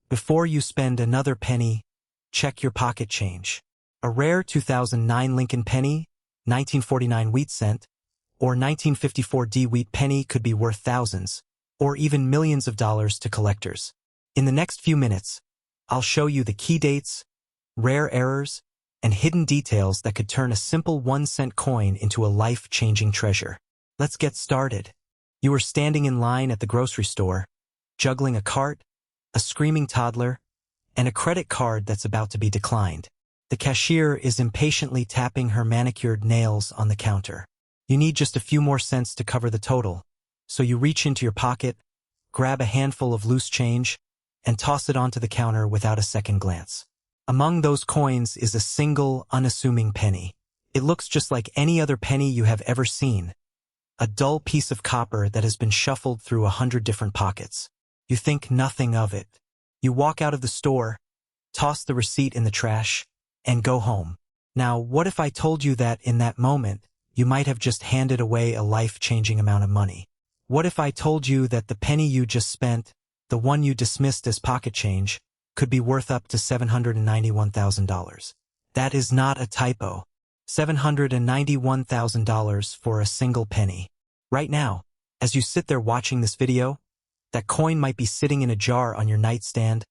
Before you spend another penny, check your pocket change. A rare 2009 Lincoln penny, 1949 wheat cent, or 1954 D wheat penny could be worth thousands, or even millions of dollars to collectors. In the next few minutes, I'll show you the key dates, rare errors, and hidden details that could turn a simple 1-cent coin into a life-changing treasure. Let's get started. You are standing in line at the grocery store, juggling a cart, a screaming toddler, and a credit card that's about to be declined. The cashier is impatiently tapping her manicured nails on the counter. You need just a few more cents to cover the total, so you reach into your pocket, grab a handful of loose change, and toss it onto the counter without a second glance. Among those coins is a single, unassuming penny. It looks just like any other penny you have ever seen, a dull piece of copper that has been shuffled through 100 different pockets. You think nothing of it. You walk out of the store, toss the receipt in the trash, and go home. Now, what if I told you that in that moment, you might have just handed away a life-changing amount of money? What if I told you that the penny you just spent, the one you dismissed as pocket change, could be worth up to $791,000? That is not a typo. $791,000 for a single penny. Right now, as you sit there watching this video, that coin might be sitting in a jar on your nightstand,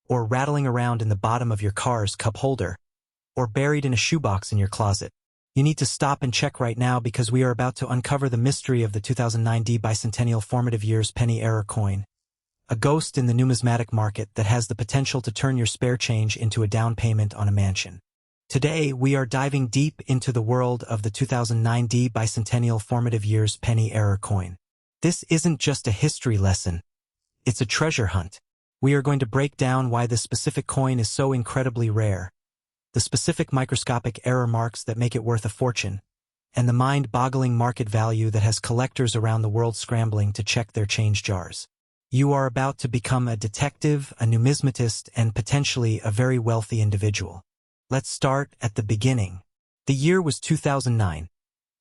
or rattling around in the bottom of your car's cup holder, or buried in a shoebox in your closet. You need to stop and check right now because we are about to uncover the mystery of the 2009 D Bicentennial Formative Years penny error coin, a ghost in the numismatic market that has the potential to turn your spare change into a down payment on a mansion. Today, we are diving deep into the world of the 2009 D Bicentennial Formative Years penny error coin. This isn't just a history lesson. It's a treasure hunt. We are going to break down why this specific coin is so incredibly rare, the specific microscopic error marks that make it worth a fortune, and the mind-boggling market value that has collectors around the world scrambling to check their change jars. You are about to become a detective, a numismatist, and potentially a very wealthy individual. Let's start at the beginning. The year was 2009.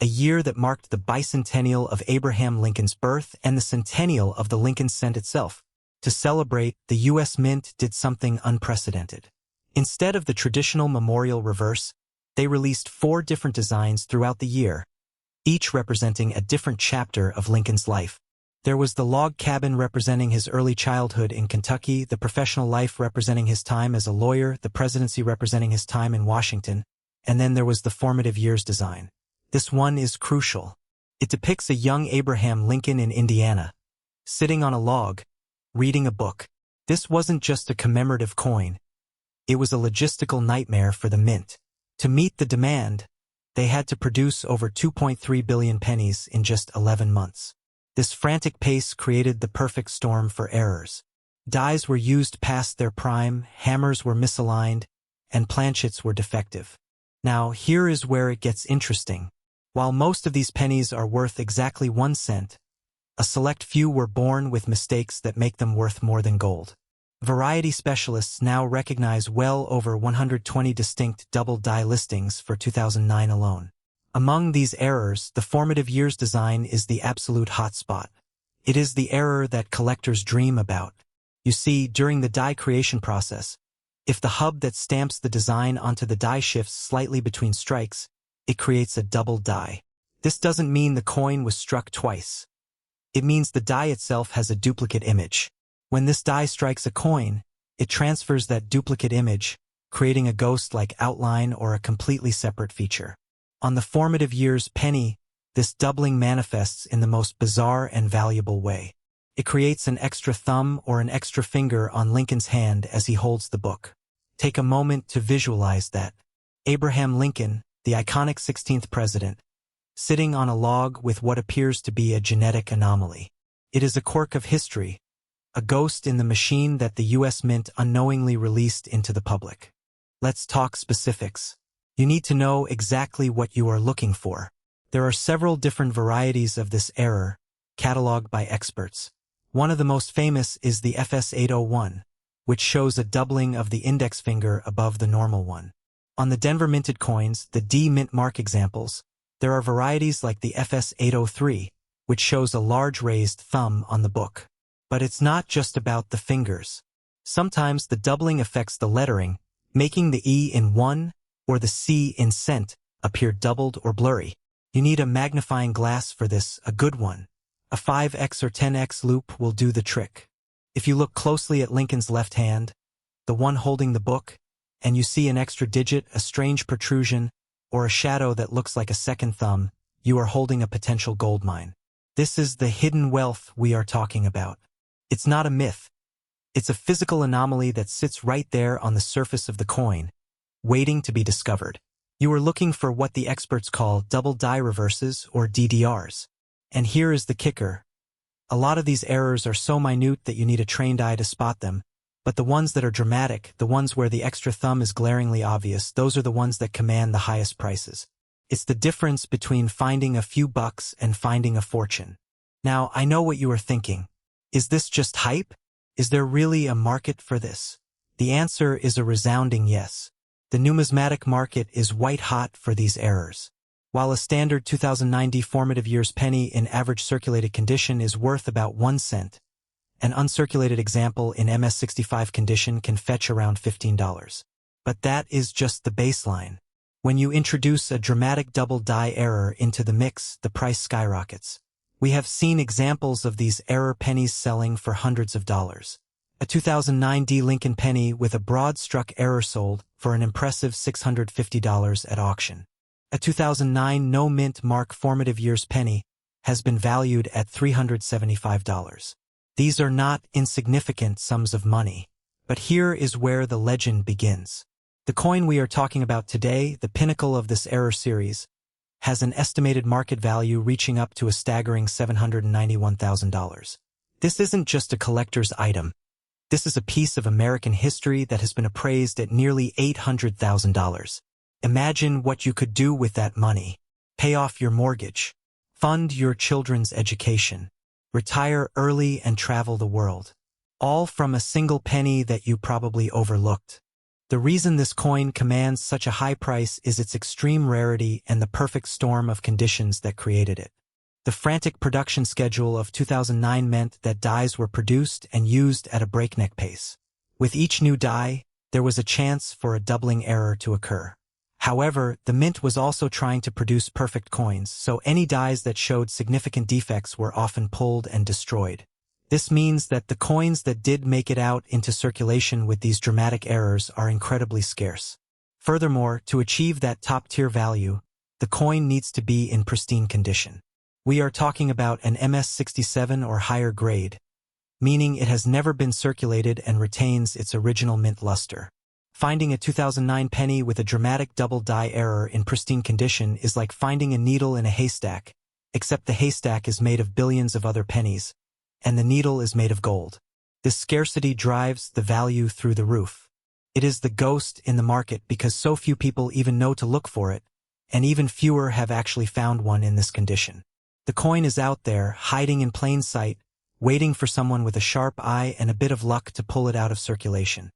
A year that marked the bicentennial of Abraham Lincoln's birth and the centennial of the Lincoln cent itself. To celebrate, the U.S. Mint did something unprecedented. Instead of the traditional memorial reverse, they released 4 different designs throughout the year, each representing a different chapter of Lincoln's life. There was the log cabin representing his early childhood in Kentucky, the professional life representing his time as a lawyer, the presidency representing his time in Washington, and then there was the Formative Years design. This one is crucial. It depicts a young Abraham Lincoln in Indiana, sitting on a log, reading a book. This wasn't just a commemorative coin. It was a logistical nightmare for the mint. To meet the demand, they had to produce over 2.3 billion pennies in just 11 months. This frantic pace created the perfect storm for errors. Dies were used past their prime, hammers were misaligned, and planchets were defective. Now, here is where it gets interesting. While most of these pennies are worth exactly 1 cent, a select few were born with mistakes that make them worth more than gold. Variety specialists now recognize well over 120 distinct double die listings for 2009 alone. Among these errors, the Formative Years design is the absolute hotspot. It is the error that collectors dream about. You see, during the die creation process, if the hub that stamps the design onto the die shifts slightly between strikes, it creates a double die. This doesn't mean the coin was struck twice. It means the die itself has a duplicate image. When this die strikes a coin, it transfers that duplicate image, creating a ghost-like outline or a completely separate feature. On the Formative Years penny, this doubling manifests in the most bizarre and valuable way. It creates an extra thumb or an extra finger on Lincoln's hand as he holds the book. Take a moment to visualize that. Abraham Lincoln, the iconic 16th president, sitting on a log with what appears to be a genetic anomaly. It is a quirk of history, a ghost in the machine that the U.S. Mint unknowingly released into the public. Let's talk specifics. You need to know exactly what you are looking for. There are several different varieties of this error, cataloged by experts. One of the most famous is the FS801, which shows a doubling of the index finger above the normal one. On the Denver minted coins, the D mint mark examples, there are varieties like the FS803, which shows a large raised thumb on the book. But it's not just about the fingers. Sometimes the doubling affects the lettering, making the E in one or the C in cent appear doubled or blurry. You need a magnifying glass for this, a good one. A 5x or 10x loop will do the trick. If you look closely at Lincoln's left hand, the one holding the book, and you see an extra digit, a strange protrusion, or a shadow that looks like a second thumb, you are holding a potential gold mine. This is the hidden wealth we are talking about. It's not a myth. It's a physical anomaly that sits right there on the surface of the coin, waiting to be discovered. You are looking for what the experts call double die reverses or DDRs. And here is the kicker. A lot of these errors are so minute that you need a trained eye to spot them, but the ones that are dramatic, the ones where the extra thumb is glaringly obvious, those are the ones that command the highest prices. It's the difference between finding a few bucks and finding a fortune. Now, I know what you are thinking. Is this just hype? Is there really a market for this? The answer is a resounding yes. The numismatic market is white-hot for these errors. While a standard 2009 Formative Years penny in average circulated condition is worth about 1 cent, an uncirculated example in MS65 condition can fetch around $15. But that is just the baseline. When you introduce a dramatic double die error into the mix, the price skyrockets. We have seen examples of these error pennies selling for hundreds of dollars. A 2009 D Lincoln penny with a broad-struck error sold for an impressive $650 at auction. A 2009 no-mint mark Formative Years penny has been valued at $375. These are not insignificant sums of money. But here is where the legend begins. The coin we are talking about today, the pinnacle of this error series, has an estimated market value reaching up to a staggering $791,000. This isn't just a collector's item. This is a piece of American history that has been appraised at nearly $800,000. Imagine what you could do with that money. Pay off your mortgage, fund your children's education, retire early and travel the world. All from a single penny that you probably overlooked. The reason this coin commands such a high price is its extreme rarity and the perfect storm of conditions that created it. The frantic production schedule of 2009 meant that dies were produced and used at a breakneck pace. With each new die, there was a chance for a doubling error to occur. However, the mint was also trying to produce perfect coins, so any dies that showed significant defects were often pulled and destroyed. This means that the coins that did make it out into circulation with these dramatic errors are incredibly scarce. Furthermore, to achieve that top-tier value, the coin needs to be in pristine condition. We are talking about an MS67 or higher grade, meaning it has never been circulated and retains its original mint luster. Finding a 2009 penny with a dramatic double die error in pristine condition is like finding a needle in a haystack, except the haystack is made of billions of other pennies, and the needle is made of gold. This scarcity drives the value through the roof. It is the ghost in the market because so few people even know to look for it, and even fewer have actually found one in this condition. The coin is out there, hiding in plain sight, waiting for someone with a sharp eye and a bit of luck to pull it out of circulation.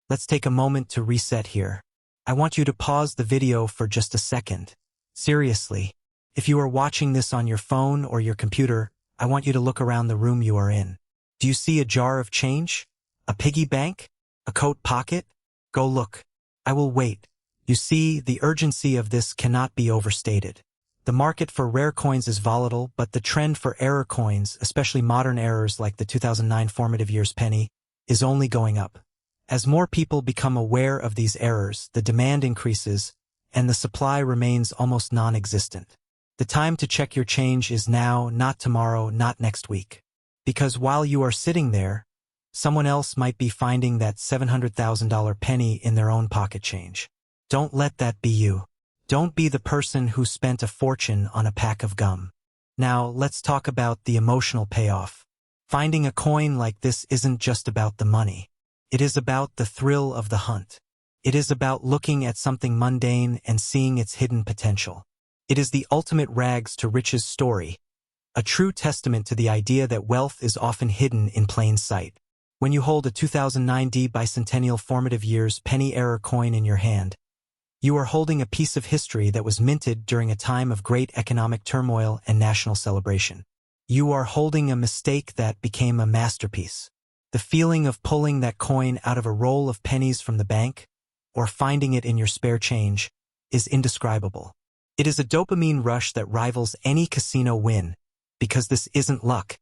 Let's take a moment to reset here. I want you to pause the video for just a second. Seriously, if you are watching this on your phone or your computer, I want you to look around the room you are in. Do you see a jar of change? A piggy bank? A coat pocket? Go look. I will wait. You see, the urgency of this cannot be overstated. The market for rare coins is volatile, but the trend for error coins, especially modern errors like the 2009 Formative Years penny, is only going up. As more people become aware of these errors, the demand increases, and the supply remains almost non-existent. The time to check your change is now, not tomorrow, not next week. Because while you are sitting there, someone else might be finding that $700,000 penny in their own pocket change. Don't let that be you. Don't be the person who spent a fortune on a pack of gum. Now, let's talk about the emotional payoff. Finding a coin like this isn't just about the money. It is about the thrill of the hunt. It is about looking at something mundane and seeing its hidden potential. It is the ultimate rags to riches story, a true testament to the idea that wealth is often hidden in plain sight. When you hold a 2009 D Bicentennial Formative Years penny error coin in your hand, you are holding a piece of history that was minted during a time of great economic turmoil and national celebration. You are holding a mistake that became a masterpiece. The feeling of pulling that coin out of a roll of pennies from the bank, or finding it in your spare change, is indescribable. It is a dopamine rush that rivals any casino win, because this isn't luck.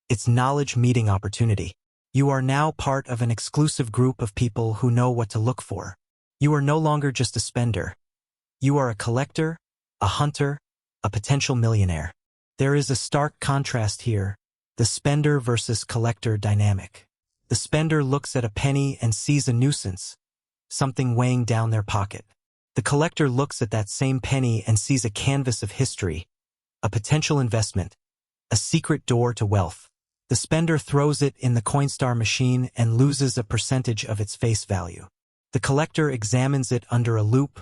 It's knowledge meeting opportunity. You are now part of an exclusive group of people who know what to look for. You are no longer just a spender. You are a collector, a hunter, a potential millionaire. There is a stark contrast here, the spender versus collector dynamic. The spender looks at a penny and sees a nuisance, something weighing down their pocket. The collector looks at that same penny and sees a canvas of history, a potential investment, a secret door to wealth. The spender throws it in the Coinstar machine and loses a percentage of its face value. The collector examines it under a loupe,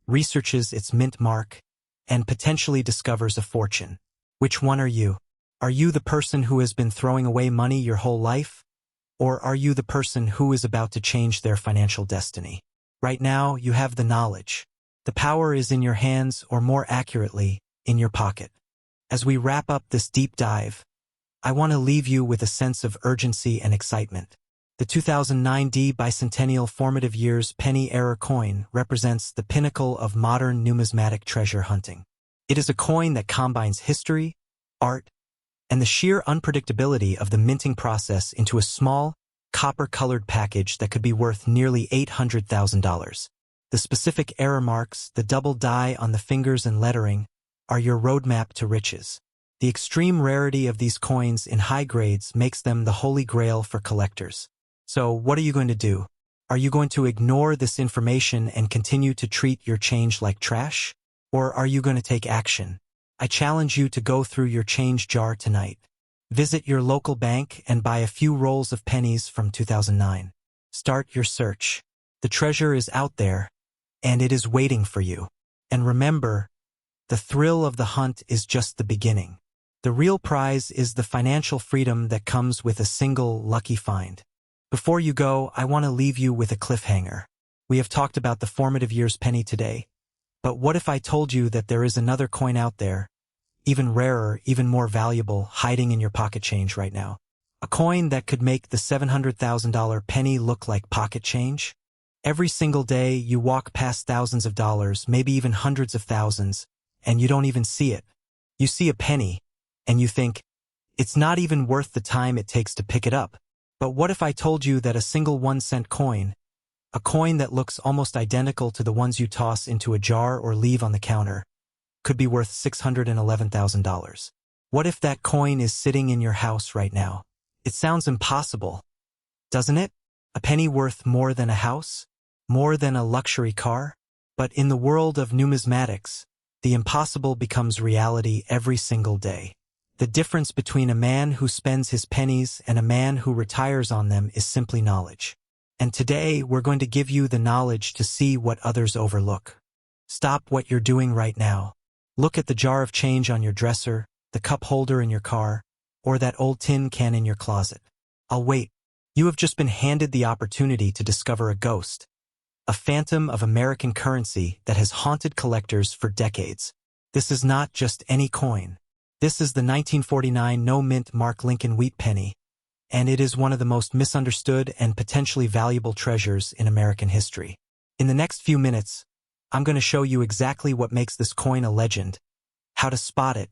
researches its mint mark, and potentially discovers a fortune. Which one are you? Are you the person who has been throwing away money your whole life? Or are you the person who is about to change their financial destiny? Right now, you have the knowledge. The power is in your hands, or more accurately, in your pocket. As we wrap up this deep dive, I want to leave you with a sense of urgency and excitement. The 2009 bicentennial Formative Years penny error coin represents the pinnacle of modern numismatic treasure hunting. It is a coin that combines history, art, and the sheer unpredictability of the minting process into a small, copper-colored package that could be worth nearly $800,000. The specific error marks, the double die on the fingers and lettering, are your roadmap to riches. The extreme rarity of these coins in high grades makes them the holy grail for collectors. So, what are you going to do? Are you going to ignore this information and continue to treat your change like trash? Or are you going to take action? I challenge you to go through your change jar tonight. Visit your local bank and buy a few rolls of pennies from 2009. Start your search. The treasure is out there, and it is waiting for you. And remember, the thrill of the hunt is just the beginning. The real prize is the financial freedom that comes with a single lucky find. Before you go, I want to leave you with a cliffhanger. We have talked about the Formative Years penny today. But what if I told you that there is another coin out there, even rarer, even more valuable, hiding in your pocket change right now? A coin that could make the $700,000 penny look like pocket change? Every single day you walk past thousands of dollars, maybe even hundreds of thousands, and you don't even see it. You see a penny, and you think, it's not even worth the time it takes to pick it up. But what if I told you that a single 1-cent coin, a coin that looks almost identical to the ones you toss into a jar or leave on the counter, could be worth $611,000? What if that coin is sitting in your house right now? It sounds impossible, doesn't it? A penny worth more than a house? More than a luxury car? But in the world of numismatics, the impossible becomes reality every single day. The difference between a man who spends his pennies and a man who retires on them is simply knowledge. And today, we're going to give you the knowledge to see what others overlook. Stop what you're doing right now. Look at the jar of change on your dresser, the cup holder in your car, or that old tin can in your closet. I'll wait. You have just been handed the opportunity to discover a ghost, a phantom of American currency that has haunted collectors for decades. This is not just any coin. This is the 1949 no-mint Mark Lincoln wheat penny, and it is one of the most misunderstood and potentially valuable treasures in American history. In the next few minutes, I'm going to show you exactly what makes this coin a legend, how to spot it,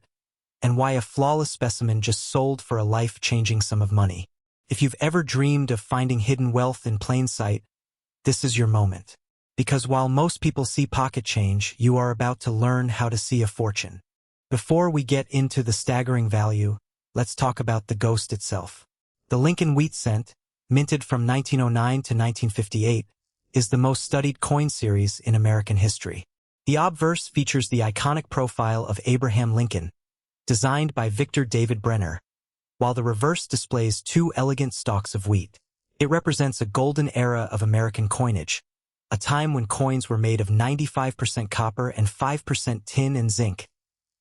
and why a flawless specimen just sold for a life-changing sum of money. If you've ever dreamed of finding hidden wealth in plain sight, this is your moment. Because while most people see pocket change, you are about to learn how to see a fortune. Before we get into the staggering value, let's talk about the ghost itself. The Lincoln Wheat Cent, minted from 1909 to 1958, is the most studied coin series in American history. The obverse features the iconic profile of Abraham Lincoln, designed by Victor David Brenner, while the reverse displays two elegant stalks of wheat. It represents a golden era of American coinage, a time when coins were made of 95% copper and 5% tin and zinc,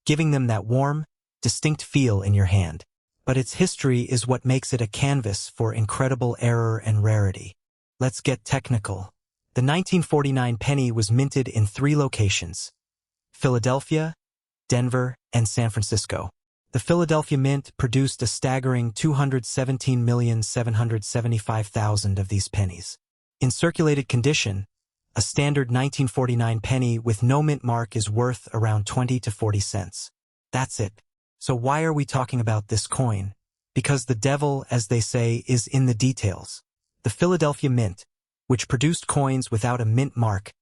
giving them that warm, distinct feel in your hand. But its history is what makes it a canvas for incredible error and rarity. Let's get technical. The 1949 penny was minted in 3 locations: Philadelphia, Denver, and San Francisco. The Philadelphia Mint produced a staggering 217,775,000 of these pennies. In circulated condition, a standard 1949 penny with no mint mark is worth around 20 to 40 cents. That's it. So why are we talking about this coin? Because the devil, as they say, is in the details. The Philadelphia Mint, which produced coins without a mint mark,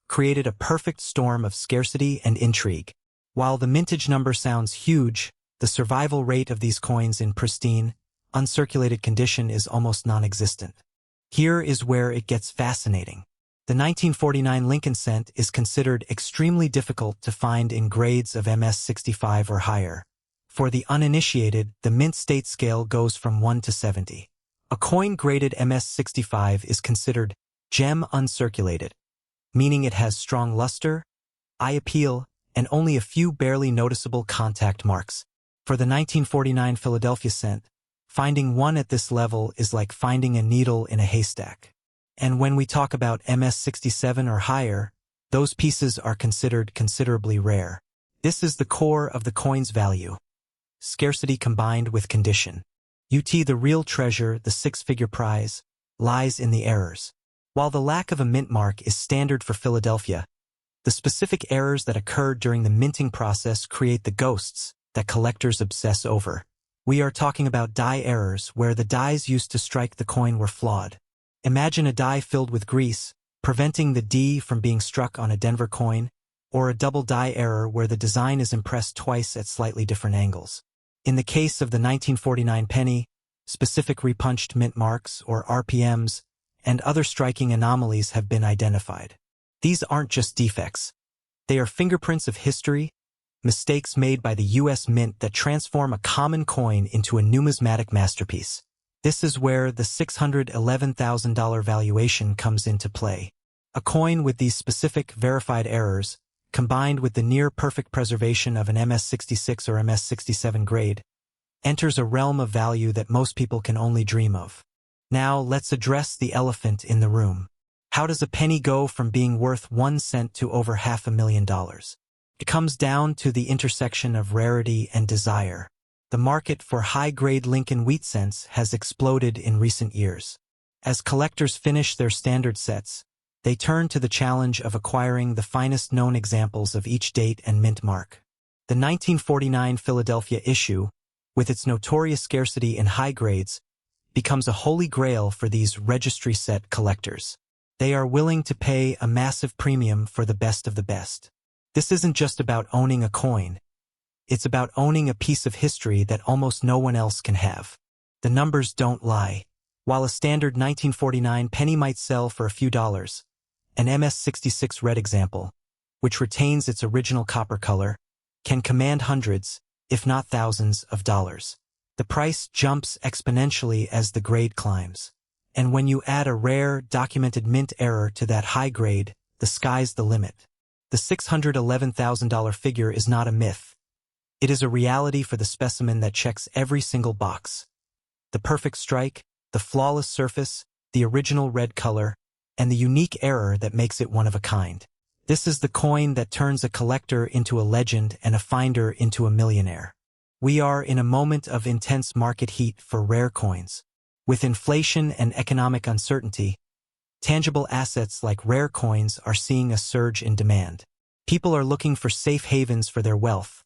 created a perfect storm of scarcity and intrigue. While the mintage number sounds huge, the survival rate of these coins in pristine, uncirculated condition is almost non-existent. Here is where it gets fascinating. The 1949 Lincoln cent is considered extremely difficult to find in grades of MS-65 or higher. For the uninitiated, the mint state scale goes from 1 to 70. A coin graded MS-65 is considered gem uncirculated, meaning it has strong luster, eye appeal, and only a few barely noticeable contact marks. For the 1949 Philadelphia cent, finding one at this level is like finding a needle in a haystack. And when we talk about MS-67 or higher, those pieces are considered considerably rare. This is the core of the coin's value. Scarcity combined with condition. The real treasure, the six-figure prize, lies in the errors. While the lack of a mint mark is standard for Philadelphia, the specific errors that occurred during the minting process create the ghosts that collectors obsess over. We are talking about die errors where the dies used to strike the coin were flawed. Imagine a die filled with grease, preventing the D from being struck on a Denver coin, or a double die error where the design is impressed twice at slightly different angles. In the case of the 1949 penny, specific repunched mint marks, or RPMs, and other striking anomalies have been identified. These aren't just defects. They are fingerprints of history, mistakes made by the U.S. Mint that transform a common coin into a numismatic masterpiece. This is where the $611,000 valuation comes into play. A coin with these specific verified errors, combined with the near-perfect preservation of an MS-66 or MS-67 grade, enters a realm of value that most people can only dream of. Now let's address the elephant in the room. How does a penny go from being worth 1 cent to over $500,000? It comes down to the intersection of rarity and desire. The market for high-grade Lincoln wheat cents has exploded in recent years. As collectors finish their standard sets, they turn to the challenge of acquiring the finest known examples of each date and mint mark. The 1949 Philadelphia issue, with its notorious scarcity in high grades, becomes a holy grail for these registry set collectors. They are willing to pay a massive premium for the best of the best. This isn't just about owning a coin. It's about owning a piece of history that almost no one else can have. The numbers don't lie. While a standard 1949 penny might sell for a few dollars, an MS-66 red example, which retains its original copper color, can command hundreds, if not thousands, of dollars. The price jumps exponentially as the grade climbs. And when you add a rare, documented mint error to that high grade, the sky's the limit. The $611,000 figure is not a myth. It is a reality for the specimen that checks every single box. The perfect strike, the flawless surface, the original red color, and the unique error that makes it one of a kind. This is the coin that turns a collector into a legend and a finder into a millionaire. We are in a moment of intense market heat for rare coins. With inflation and economic uncertainty, tangible assets like rare coins are seeing a surge in demand. People are looking for safe havens for their wealth,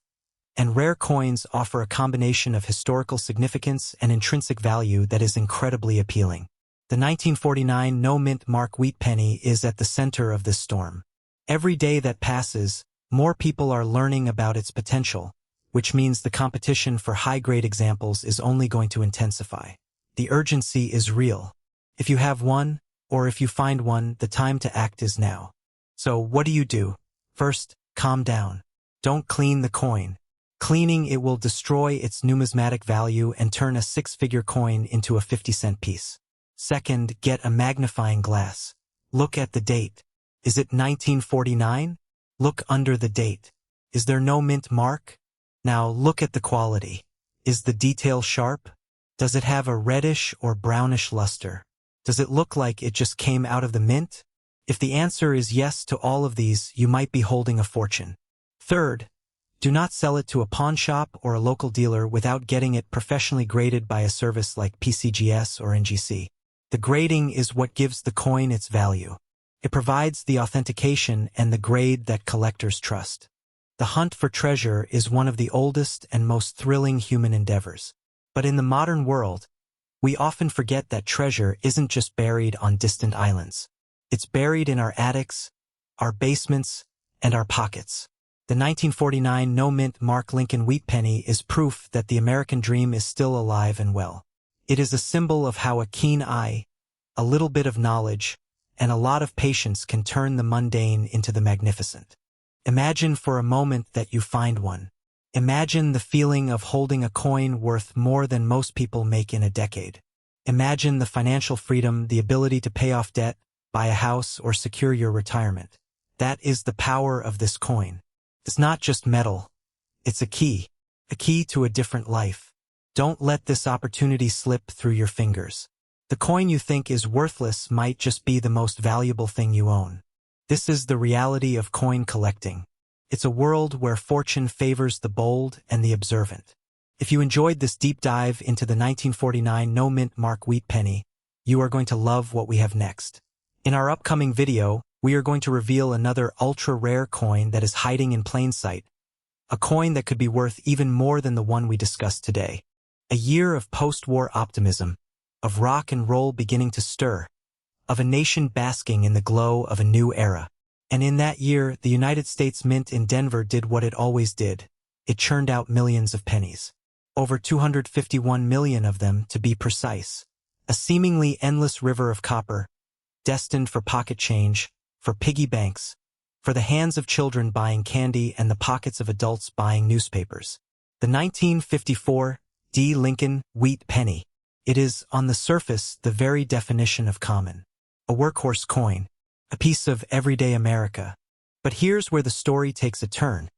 and rare coins offer a combination of historical significance and intrinsic value that is incredibly appealing. The 1949 no-mint mark wheat penny is at the center of this storm. Every day that passes, more people are learning about its potential, which means the competition for high-grade examples is only going to intensify. The urgency is real. If you have one, or if you find one, the time to act is now. So what do? First, calm down. Don't clean the coin. Cleaning it will destroy its numismatic value and turn a six-figure coin into a 50-cent piece. Second, get a magnifying glass. Look at the date. Is it 1949? Look under the date. Is there no mint mark? Now look at the quality. Is the detail sharp? Does it have a reddish or brownish luster? Does it look like it just came out of the mint? If the answer is yes to all of these, you might be holding a fortune. Third, Do not sell it to a pawn shop or a local dealer without getting it professionally graded by a service like PCGS or NGC. The grading is what gives the coin its value. It provides the authentication and the grade that collectors trust. The hunt for treasure is one of the oldest and most thrilling human endeavors. But in the modern world, we often forget that treasure isn't just buried on distant islands. It's buried in our attics, our basements, and our pockets. The 1949 no-mint Mark Lincoln wheat penny is proof that the American dream is still alive and well. It is a symbol of how a keen eye, a little bit of knowledge, and a lot of patience can turn the mundane into the magnificent. Imagine for a moment that you find one. Imagine the feeling of holding a coin worth more than most people make in a decade. Imagine the financial freedom, the ability to pay off debt, buy a house, or secure your retirement. That is the power of this coin. It's not just metal. It's a key to a different life. Don't let this opportunity slip through your fingers. The coin you think is worthless might just be the most valuable thing you own. This is the reality of coin collecting. It's a world where fortune favors the bold and the observant. If you enjoyed this deep dive into the 1949 no-mint Mark wheat penny, you are going to love what we have next. In our upcoming video, we are going to reveal another ultra-rare coin that is hiding in plain sight, a coin that could be worth even more than the one we discussed today. A year of post-war optimism, of rock and roll beginning to stir, of a nation basking in the glow of a new era. And in that year, the United States Mint in Denver did what it always did. It churned out millions of pennies. Over 251 million of them, to be precise. A seemingly endless river of copper, destined for pocket change, for piggy banks, for the hands of children buying candy and the pockets of adults buying newspapers. The 1954 D. Lincoln wheat penny. It is, on the surface, the very definition of common. A workhorse coin, a piece of everyday America. But here's where the story takes a turn.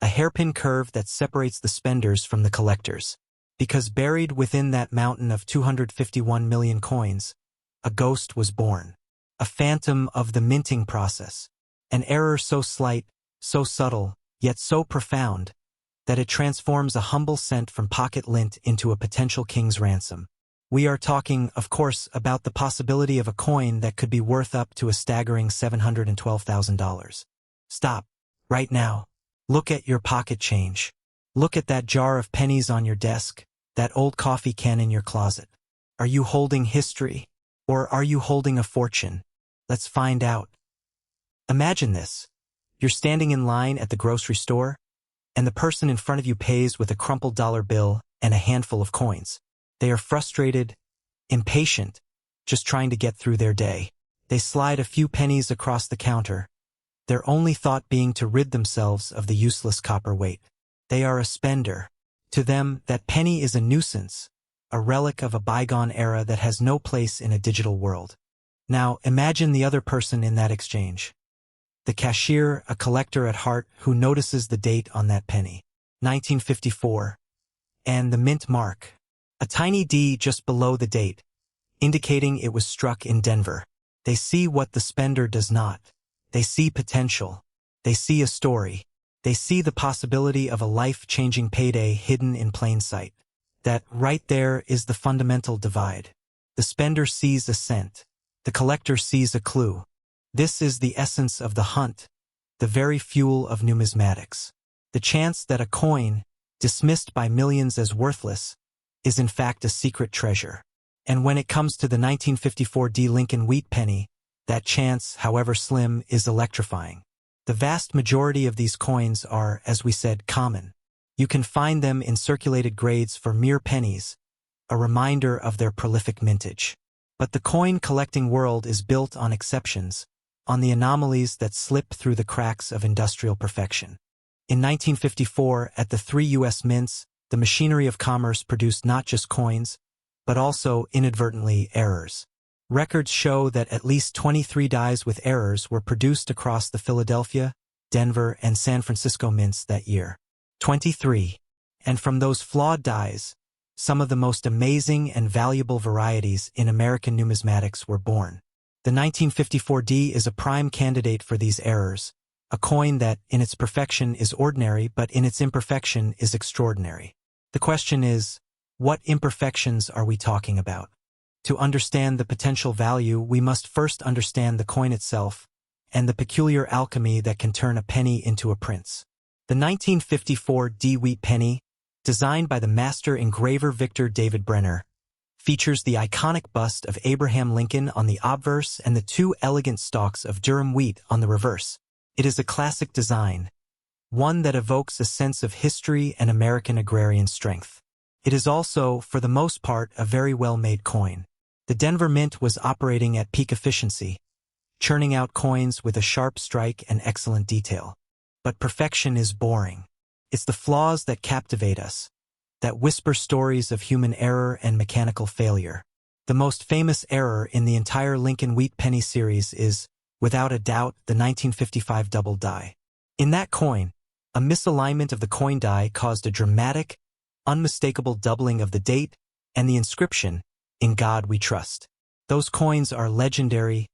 A hairpin curve that separates the spenders from the collectors. Because buried within that mountain of 251 million coins, a ghost was born. A phantom of the minting process. An error so slight, so subtle, yet so profound, that it transforms a humble cent from pocket lint into a potential king's ransom. We are talking, of course, about the possibility of a coin that could be worth up to a staggering $712,000. Stop. Right now. Look at your pocket change. Look at that jar of pennies on your desk, that old coffee can in your closet. Are you holding history? Or are you holding a fortune? Let's find out. Imagine this. You're standing in line at the grocery store, and the person in front of you pays with a crumpled dollar bill and a handful of coins. They are frustrated, impatient, just trying to get through their day. They slide a few pennies across the counter, their only thought being to rid themselves of the useless copper weight. They are a spender. To them, that penny is a nuisance, a relic of a bygone era that has no place in a digital world. Now, imagine the other person in that exchange. The cashier, a collector at heart who notices the date on that penny. 1954. And the mint mark. A tiny D just below the date, indicating it was struck in Denver. They see what the spender does not. They see potential. They see a story. They see the possibility of a life-changing payday hidden in plain sight. That right there is the fundamental divide. The spender sees a cent. The collector sees a clue. This is the essence of the hunt, the very fuel of numismatics. The chance that a coin, dismissed by millions as worthless, is in fact a secret treasure. And when it comes to the 1954 D. Lincoln wheat penny, that chance, however slim, is electrifying. The vast majority of these coins are, as we said, common. You can find them in circulated grades for mere pennies, a reminder of their prolific mintage. But the coin collecting world is built on exceptions, on the anomalies that slip through the cracks of industrial perfection. In 1954, at the 3 U.S. mints, the machinery of commerce produced not just coins, but also, inadvertently, errors. Records show that at least 23 dies with errors were produced across the Philadelphia, Denver, and San Francisco mints that year. 23. And from those flawed dies, some of the most amazing and valuable varieties in American numismatics were born. The 1954 D is a prime candidate for these errors, a coin that, in its perfection, is ordinary, but in its imperfection is extraordinary. The question is, what imperfections are we talking about? To understand the potential value, we must first understand the coin itself and the peculiar alchemy that can turn a penny into a prince. The 1954 D wheat penny, designed by the master engraver Victor David Brenner, features the iconic bust of Abraham Lincoln on the obverse and the two elegant stalks of Durham wheat on the reverse. It is a classic design, one that evokes a sense of history and American agrarian strength. It is also, for the most part, a very well-made coin. The Denver Mint was operating at peak efficiency, churning out coins with a sharp strike and excellent detail. But perfection is boring. It's the flaws that captivate us, that whisper stories of human error and mechanical failure. The most famous error in the entire Lincoln Wheat Penny series is, without a doubt, the 1955 double die. In that coin, a misalignment of the coin die caused a dramatic, unmistakable doubling of the date and the inscription, "In God We Trust." Those coins are legendary,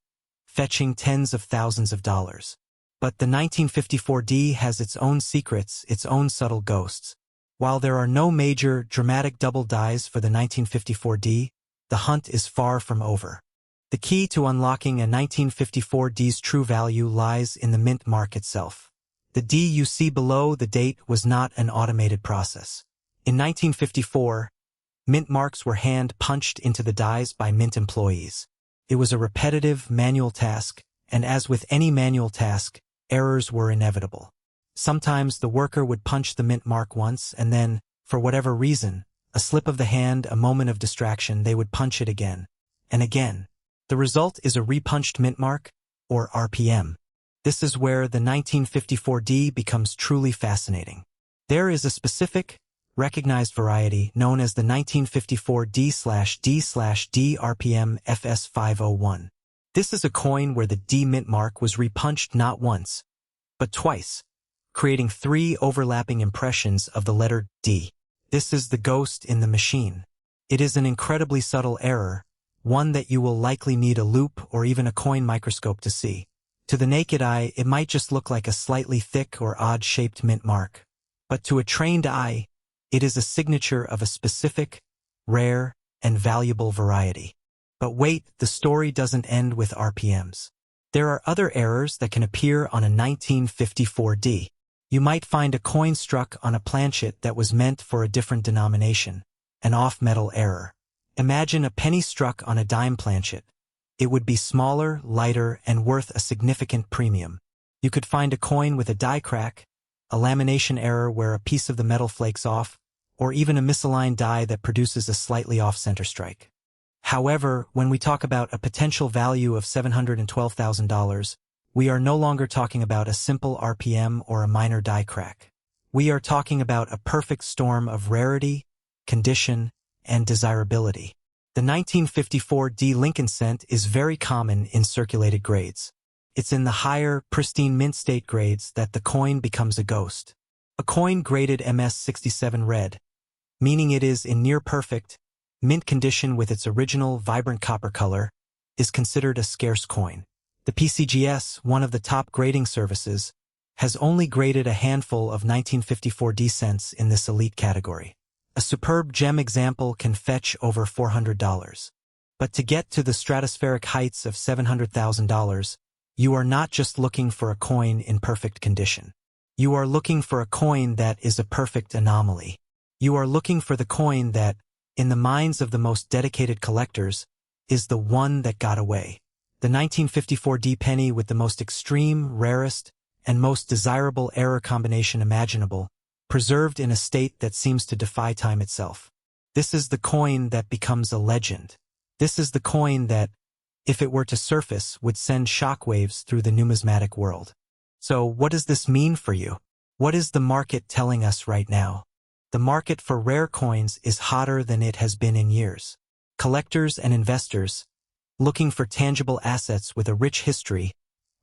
fetching tens of thousands of dollars. But the 1954 D has its own secrets, its own subtle ghosts. While there are no major, dramatic double dies for the 1954 D, the hunt is far from over. The key to unlocking a 1954 D's true value lies in the mint mark itself. The D you see below the date was not an automated process. In 1954, mint marks were hand-punched into the dies by mint employees. It was a repetitive, manual task, and as with any manual task, errors were inevitable. Sometimes the worker would punch the mint mark once, and then, for whatever reason, a slip of the hand, a moment of distraction, they would punch it again, and again. The result is a repunched mint mark, or RPM. This is where the 1954 D becomes truly fascinating. There is a specific, recognized variety known as the 1954 D/D/D RPM FS501. This is a coin where the D mint mark was repunched not once, but twice, creating three overlapping impressions of the letter D. This is the ghost in the machine. It is an incredibly subtle error, one that you will likely need a loupe or even a coin microscope to see. To the naked eye, it might just look like a slightly thick or odd-shaped mint mark. But to a trained eye, it is a signature of a specific, rare, and valuable variety. But wait, the story doesn't end with RPMs. There are other errors that can appear on a 1954 D. You might find a coin struck on a planchet that was meant for a different denomination, an off-metal error. Imagine a penny struck on a dime planchet. It would be smaller, lighter, and worth a significant premium. You could find a coin with a die crack, a lamination error where a piece of the metal flakes off, or even a misaligned die that produces a slightly off-center strike. However, when we talk about a potential value of $712,000, we are no longer talking about a simple RPM or a minor die crack. We are talking about a perfect storm of rarity, condition, and desirability. The 1954 D Lincoln cent is very common in circulated grades. It's in the higher, pristine mint state grades that the coin becomes a ghost. A coin graded MS67 red, meaning it is in near-perfect, mint condition with its original vibrant copper color, is considered a scarce coin. The PCGS, one of the top grading services, has only graded a handful of 1954 D cents in this elite category. A superb gem example can fetch over $400. But to get to the stratospheric heights of $700,000, you are not just looking for a coin in perfect condition. You are looking for a coin that is a perfect anomaly. You are looking for the coin that, in the minds of the most dedicated collectors, is the one that got away. The 1954 D penny with the most extreme, rarest, and most desirable error combination imaginable, preserved in a state that seems to defy time itself. This is the coin that becomes a legend. This is the coin that, if it were to surface, would send shockwaves through the numismatic world. So what does this mean for you? What is the market telling us right now? The market for rare coins is hotter than it has been in years. Collectors and investors, looking for tangible assets with a rich history,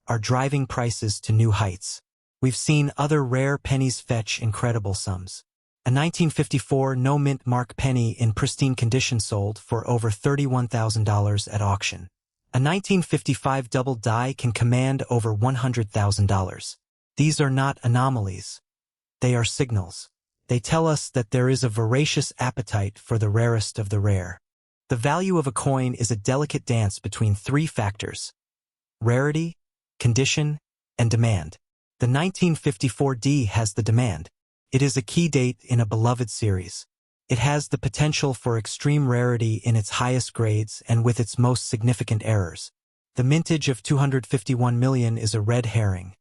are driving prices to new heights. We've seen other rare pennies fetch incredible sums. A 1954 no-mint mark penny in pristine condition sold for over $31,000 at auction. A 1955 double die can command over $100,000. These are not anomalies. They are signals. They tell us that there is a voracious appetite for the rarest of the rare. The value of a coin is a delicate dance between three factors: rarity, condition, and demand. The 1954 D has the demand. It is a key date in a beloved series. It has the potential for extreme rarity in its highest grades and with its most significant errors. The mintage of 251 million is a red herring.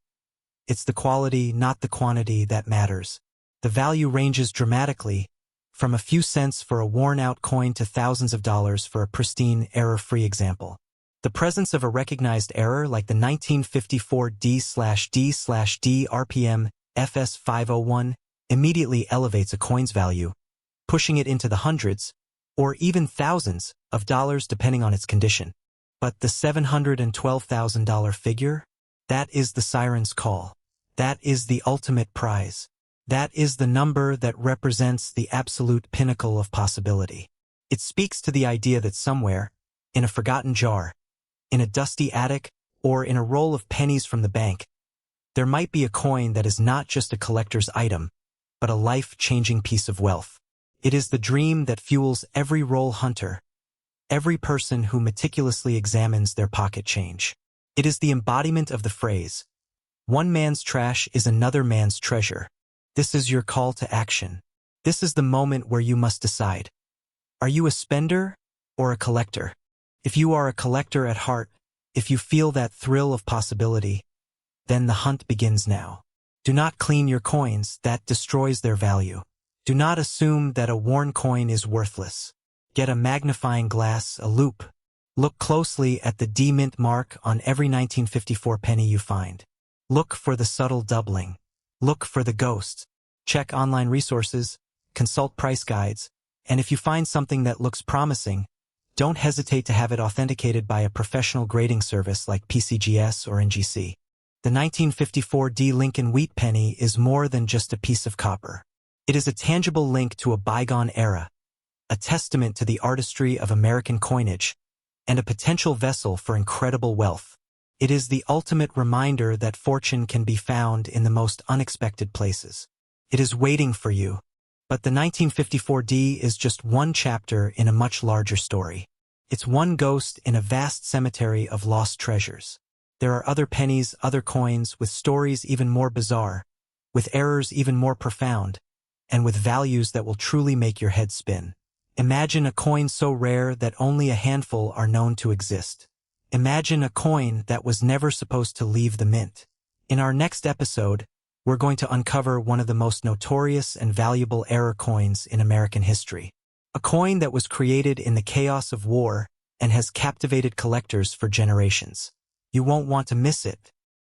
It's the quality, not the quantity, that matters. The value ranges dramatically, from a few cents for a worn-out coin to thousands of dollars for a pristine, error-free example. The presence of a recognized error like the 1954 D/D/D RPM FS501 immediately elevates a coin's value, pushing it into the hundreds, or even thousands, of dollars depending on its condition. But the $712,000 figure? That is the siren's call. That is the ultimate prize. That is the number that represents the absolute pinnacle of possibility. It speaks to the idea that somewhere, in a forgotten jar, in a dusty attic, or in a roll of pennies from the bank, there might be a coin that is not just a collector's item, but a life-changing piece of wealth. It is the dream that fuels every roll hunter, every person who meticulously examines their pocket change. It is the embodiment of the phrase, "One man's trash is another man's treasure." This is your call to action. This is the moment where you must decide. Are you a spender or a collector? If you are a collector at heart, if you feel that thrill of possibility, then the hunt begins now. Do not clean your coins, that destroys their value. Do not assume that a worn coin is worthless. Get a magnifying glass, a loupe. Look closely at the D-mint mark on every 1954 penny you find. Look for the subtle doubling. Look for the ghosts. Check online resources, consult price guides, and if you find something that looks promising, don't hesitate to have it authenticated by a professional grading service like PCGS or NGC. The 1954 D Lincoln Wheat penny is more than just a piece of copper. It is a tangible link to a bygone era, a testament to the artistry of American coinage, and a potential vessel for incredible wealth. It is the ultimate reminder that fortune can be found in the most unexpected places. It is waiting for you. But the 1954 D is just one chapter in a much larger story. It's one ghost in a vast cemetery of lost treasures. There are other pennies, other coins, with stories even more bizarre, with errors even more profound, and with values that will truly make your head spin. Imagine a coin so rare that only a handful are known to exist. Imagine a coin that was never supposed to leave the mint. In our next episode, we're going to uncover one of the most notorious and valuable error coins in American history. A coin that was created in the chaos of war and has captivated collectors for generations. You won't want to miss it.